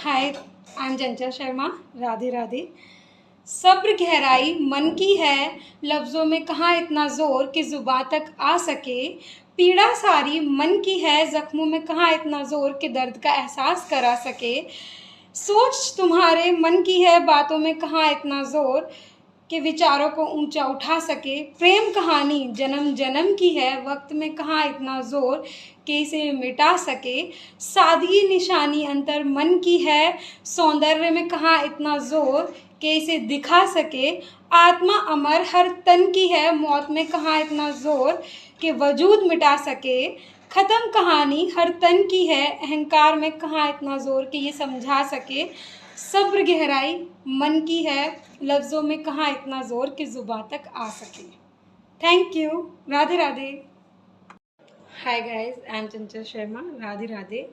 Hi, I am चंचल शर्मा। राधे राधे। सब्र गहराई मन की है, लफ्ज़ों में कहाँ इतना ज़ोर कि ज़ुबां तक आ सके। पीड़ा सारी मन की है, ज़ख्मों में कहाँ इतना ज़ोर कि दर्द का एहसास करा सके। सोच तुम्हारे मन की है, बातों में कहाँ इतना ज़ोर कि विचारों को ऊंचा उठा सके। प्रेम कहानी जन्म जन्म की है, वक्त में कहाँ इतना ज़ोर कि इसे मिटा सके। सादगी निशानी अंतर मन की है, सौंदर्य में कहाँ इतना ज़ोर कि इसे दिखा सके। आत्मा अमर हर तन की है, मौत में कहाँ इतना ज़ोर कि वजूद मिटा सके। ख़त्म कहानी हर तन की है, अहंकार में कहाँ इतना ज़ोर कि ये समझा सके। सब्र गहराई मन की है, लफ्ज़ों में कहाँ इतना ज़ोर कि ज़ुबां तक आ सके। Thank you. Radhe Radhe. Hi guys, I am चंचल शर्मा। राधे राधे।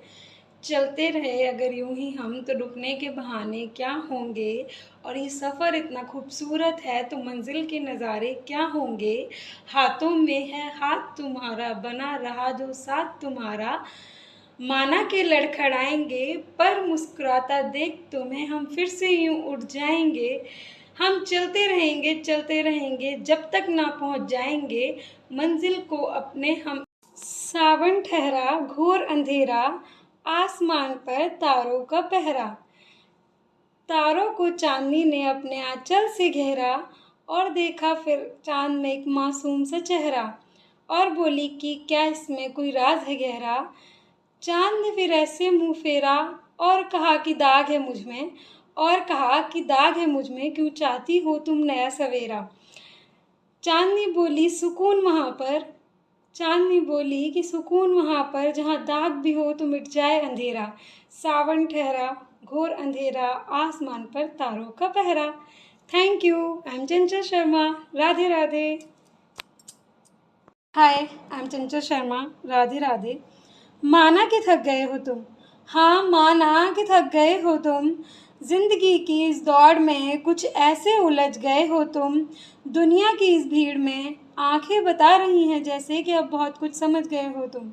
चलते रहे अगर यूं ही हम तो रुकने के बहाने क्या होंगे, और ये सफ़र इतना खूबसूरत है तो मंजिल के नज़ारे क्या होंगे। हाथों में है हाथ तुम्हारा, बना रहा जो साथ तुम्हारा। माना के लड़खड़ाएंगे पर मुस्कुराता देख तुम्हें हम फिर से यूं उठ जाएंगे। हम चलते रहेंगे जब तक ना पहुंच जाएंगे मंजिल को अपने हम। सावन ठहरा घोर अंधेरा, आसमान पर तारों का पहरा। तारों को चांदनी ने अपने आंचल से घेरा, और देखा फिर चांद में एक मासूम सा चेहरा, और बोली कि क्या इसमें कोई राज है गहरा। चांद ने फिर ऐसे मुंह फेरा और कहा कि दाग है मुझ में, क्यों चाहती हो तुम नया सवेरा। चांदनी बोली सुकून वहाँ पर, चांदनी बोली कि सुकून वहाँ पर जहाँ दाग भी हो तो मिट जाए अंधेरा। सावन ठहरा घोर अंधेरा, आसमान पर तारों का पहरा। Thank you. I am Chanchal Sharma. Radhe Radhe. Hi, I am चंचल शर्मा। राधे राधे। माना कि थक गए हो तुम, हाँ माना कि थक गए हो तुम। जिंदगी की इस दौड़ में कुछ ऐसे उलझ गए हो तुम। दुनिया की इस भीड़ में आंखें बता रही हैं जैसे कि अब बहुत कुछ समझ गए हो तुम।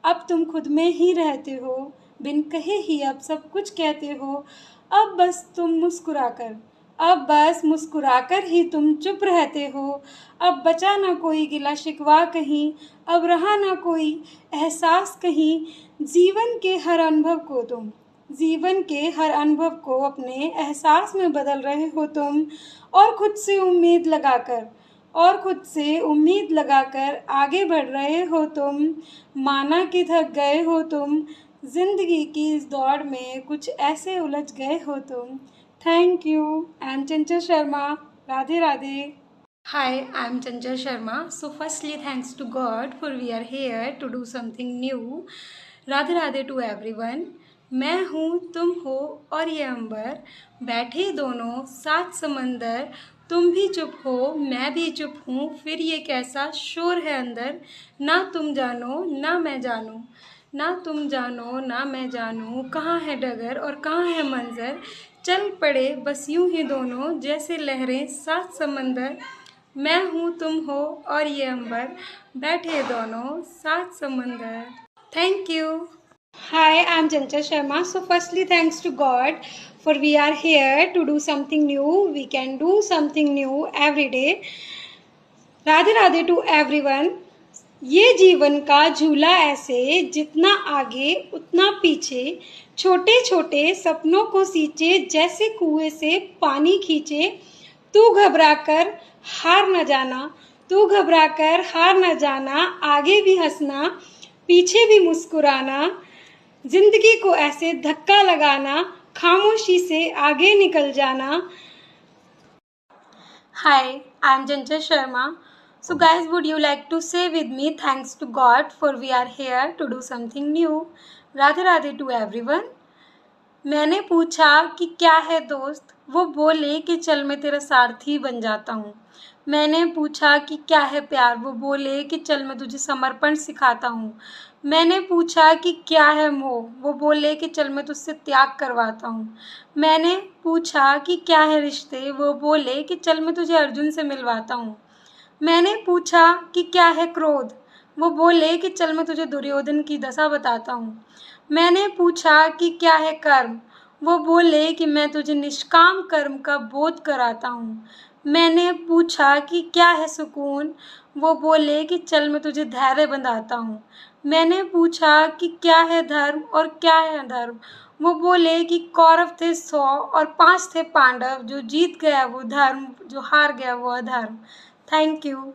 अब तुम खुद में ही रहते हो, बिन कहे ही अब सब कुछ कहते हो। अब बस तुम मुस्कुराकर, अब बस मुस्कुराकर ही तुम चुप रहते हो। अब बचा ना कोई गिला शिकवा कहीं, अब रहा ना कोई एहसास कहीं। जीवन के हर अनुभव को अपने एहसास में बदल रहे हो तुम। और खुद से उम्मीद लगाकर आगे बढ़ रहे हो तुम। माना कि थक गए हो तुम, जिंदगी की इस दौड़ में कुछ ऐसे उलझ गए हो तुम। Thank you. I am Chanchal Sharma. Radhe Radhe. Hi, I'm Chanchal Sharma. So firstly, thanks to God for we are here to do something new. Radhe Radhe to everyone. मैं हूँ, तुम हो और ये अंबर, बैठे दोनों साथ समंदर। तुम भी चुप हो, मैं भी चुप हूँ, फिर ये कैसा शोर है अंदर। ना तुम जानो ना मैं जानूँ, ना तुम जानो ना मैं जानूँ, कहाँ है डगर और कहाँ है मंजर। चल पड़े बस यूं ही दोनों जैसे लहरें साथ समंदर। मैं हूँ, तुम हो और ये अंबर, बैठे दोनों साथ समंदर। Thank you. Hi, I'm Chanchal Sharma. So firstly, thanks to God for we are here to do something new. We can do something new every day. Radhe Radhe to everyone. ये जीवन का झूला ऐसे, जितना आगे उतना पीछे। छोटे छोटे सपनों को सींचे, जैसे कुएं से पानी खींचे। तू घबराकर हार न जाना, तू घबराकर हार न जाना। आगे भी हंसना, पीछे भी मुस्कुराना। जिंदगी को ऐसे धक्का लगाना, खामोशी से आगे निकल जाना। Hi, I'm Chanchal Sharma. So guys, would you like to say with me thanks to God for we are here to do something new. Radhe Radhe to everyone. मैंने पूछा कि क्या है दोस्त, वो बोले कि चल मैं तेरा सारथी बन जाता हूँ। मैंने पूछा कि क्या है प्यार, वो बोले कि चल मैं तुझे समर्पण सिखाता हूँ। मैंने पूछा कि क्या है मोह, वो बोले कि चल मैं तुझसे त्याग करवाता हूँ। मैंने पूछा कि क्या है रिश्ते, वो बोले कि चल मैं तुझे अर्जुन से मिलवाता हूँ। मैंने पूछा कि क्या है क्रोध, वो बोले कि चल मैं तुझे दुर्योधन की दशा बताता हूँ। मैंने पूछा कि क्या है कर्म, वो बोले कि मैं तुझे निष्काम कर्म का बोध कराता हूँ। मैंने पूछा कि क्या है सुकून? वो बोले कि चल मैं तुझे धैर्य बंधाता हूँ। मैंने पूछा कि क्या है धर्म और क्या है अधर्म? वो बोले कि कौरव थे 100 और 5 थे पांडव, जो जीत गया वो धर्म, जो हार गया वो अधर्म। Thank you.